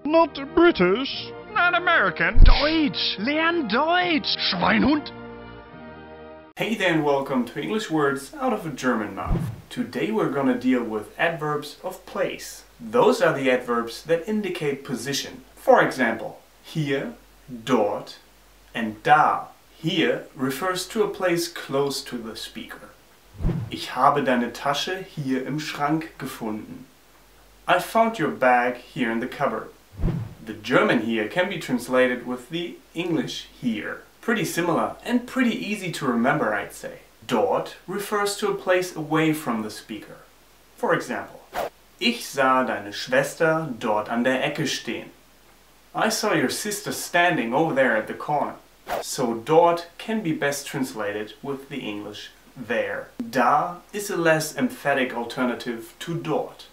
Not British. Not American. Deutsch! Lern Deutsch! Schweinhund! Hey there and welcome to English Words Out of a German Mouth. Today we're gonna deal with adverbs of place. Those are the adverbs that indicate position. For example, hier, dort, and da. Hier refers to a place close to the speaker. Ich habe deine Tasche hier im Schrank gefunden. I found your bag here in the cupboard. The German here can be translated with the English here. Pretty similar and pretty easy to remember, I'd say. Dort refers to a place away from the speaker. For example, ich sah deine Schwester dort an der Ecke stehen. I saw your sister standing over there at the corner. So dort can be best translated with the English there. Da is a less emphatic alternative to dort.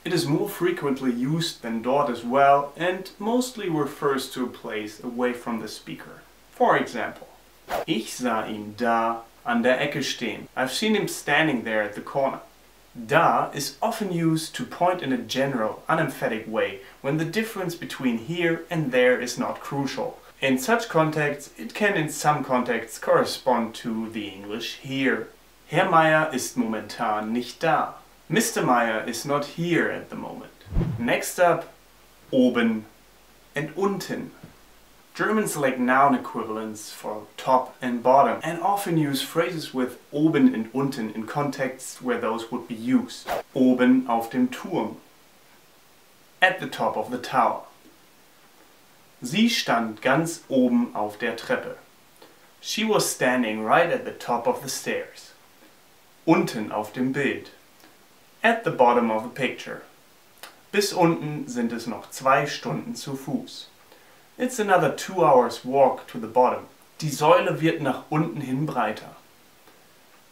It is more frequently used than dort as well and mostly refers to a place away from the speaker. For example, ich sah ihn da an der Ecke stehen. I've seen him standing there at the corner. Da is often used to point in a general, unemphatic way when the difference between here and there is not crucial. In such contexts, it can in some contexts correspond to the English here. Herr Meier ist momentan nicht da. Mr. Meier is not here at the moment. Next up, oben and unten. Germans select noun equivalents for top and bottom and often use phrases with oben and unten in contexts where those would be used. Oben auf dem Turm. At the top of the tower. Sie stand ganz oben auf der Treppe. She was standing right at the top of the stairs. Unten auf dem Bild. At the bottom of the picture. Bis unten sind es noch 2 Stunden zu Fuß. It's another 2 hours walk to the bottom. Die Säule wird nach unten hin breiter.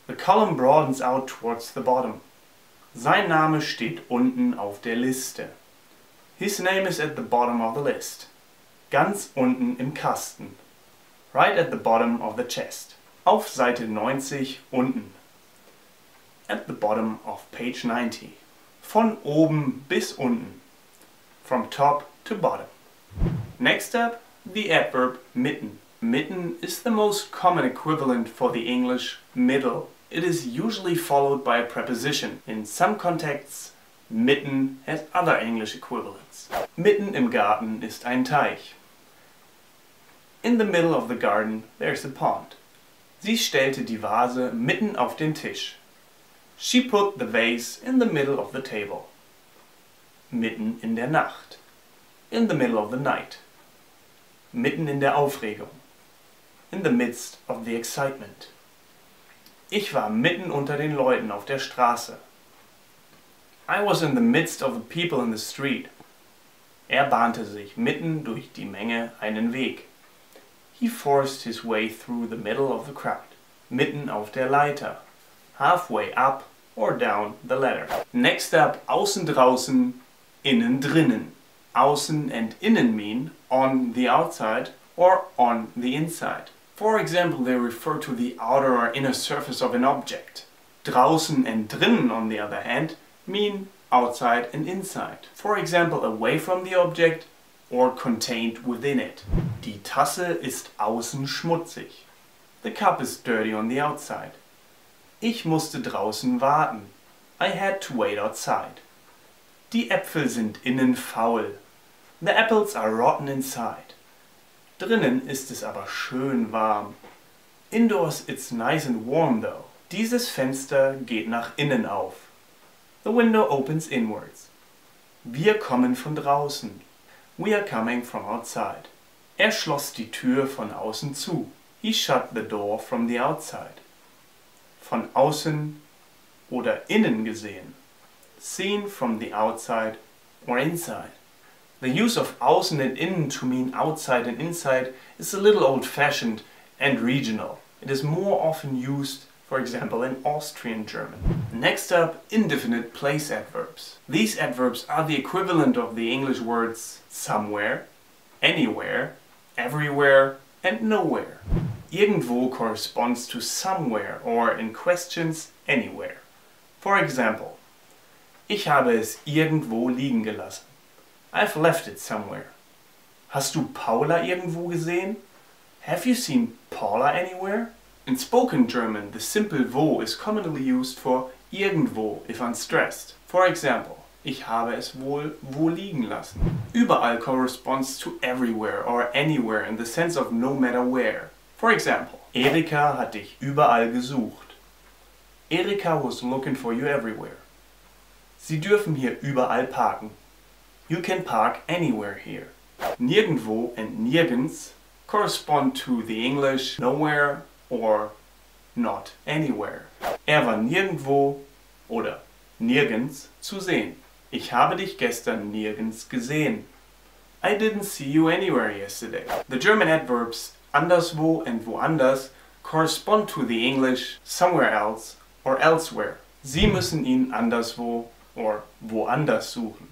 The column broadens out towards the bottom. Sein Name steht unten auf der Liste. His name is at the bottom of the list. Ganz unten im Kasten. Right at the bottom of the chest. Auf Seite 90 unten. At the bottom of page 90. Von oben bis unten. From top to bottom. Next up, the adverb mitten. Mitten is the most common equivalent for the English middle. It is usually followed by a preposition. In some contexts, mitten has other English equivalents. Mitten im Garten ist ein Teich. In the middle of the garden there's a pond. Sie stellte die Vase mitten auf den Tisch. She put the vase in the middle of the table. Mitten in der Nacht. In the middle of the night. Mitten in der Aufregung. In the midst of the excitement. Ich war mitten unter den Leuten auf der Straße. I was in the midst of the people in the street. Er bahnte sich mitten durch die Menge einen Weg. He forced his way through the middle of the crowd. Mitten auf der Leiter. Halfway up or down the ladder. Next up, außen draußen, innen drinnen. Außen and innen mean on the outside or on the inside. For example, they refer to the outer or inner surface of an object. Draußen and drinnen, on the other hand, mean outside and inside. For example, away from the object or contained within it. Die Tasse ist außen schmutzig. The cup is dirty on the outside. Ich musste draußen warten. I had to wait outside. Die Äpfel sind innen faul. The apples are rotten inside. Drinnen ist es aber schön warm. Indoors it's nice and warm though. Dieses Fenster geht nach innen auf. The window opens inwards. Wir kommen von draußen. We are coming from outside. Er schloss die Tür von außen zu. He shut the door from the outside. Von außen oder innen gesehen. Seen from the outside or inside. The use of außen and innen to mean outside and inside is a little old-fashioned and regional. It is more often used, for example, in Austrian German. Next up, indefinite place adverbs. These adverbs are the equivalent of the English words somewhere, anywhere, everywhere, and nowhere. Irgendwo corresponds to somewhere or, in questions, anywhere. For example, ich habe es irgendwo liegen gelassen. I've left it somewhere. Hast du Paula irgendwo gesehen? Have you seen Paula anywhere? In spoken German, the simple wo is commonly used for irgendwo if unstressed. For example, ich habe es wohl wo liegen lassen. Überall corresponds to everywhere or anywhere in the sense of no matter where. For example, Erika hat dich überall gesucht. Erika was looking for you everywhere. Sie dürfen hier überall parken. You can park anywhere here. Nirgendwo and nirgends correspond to the English nowhere or not anywhere. Er war nirgendwo oder nirgends zu sehen. Ich habe dich gestern nirgends gesehen. I didn't see you anywhere yesterday. The German adverbs anderswo and woanders correspond to the English somewhere else or elsewhere. Sie müssen ihn anderswo or woanders suchen.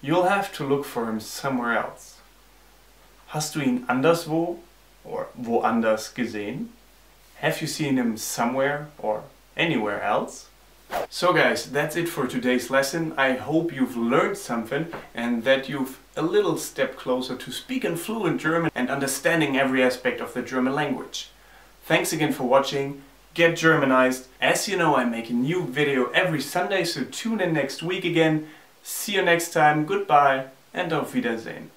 You'll have to look for him somewhere else. Hast du ihn anderswo or woanders gesehen? Have you seen him somewhere or anywhere else? So guys, that's it for today's lesson. I hope you've learned something and that you've a little step closer to speaking fluent German and understanding every aspect of the German language. Thanks again for watching. Get Germanized. As you know, I make a new video every Sunday, so tune in next week again. See you next time. Goodbye and auf Wiedersehen.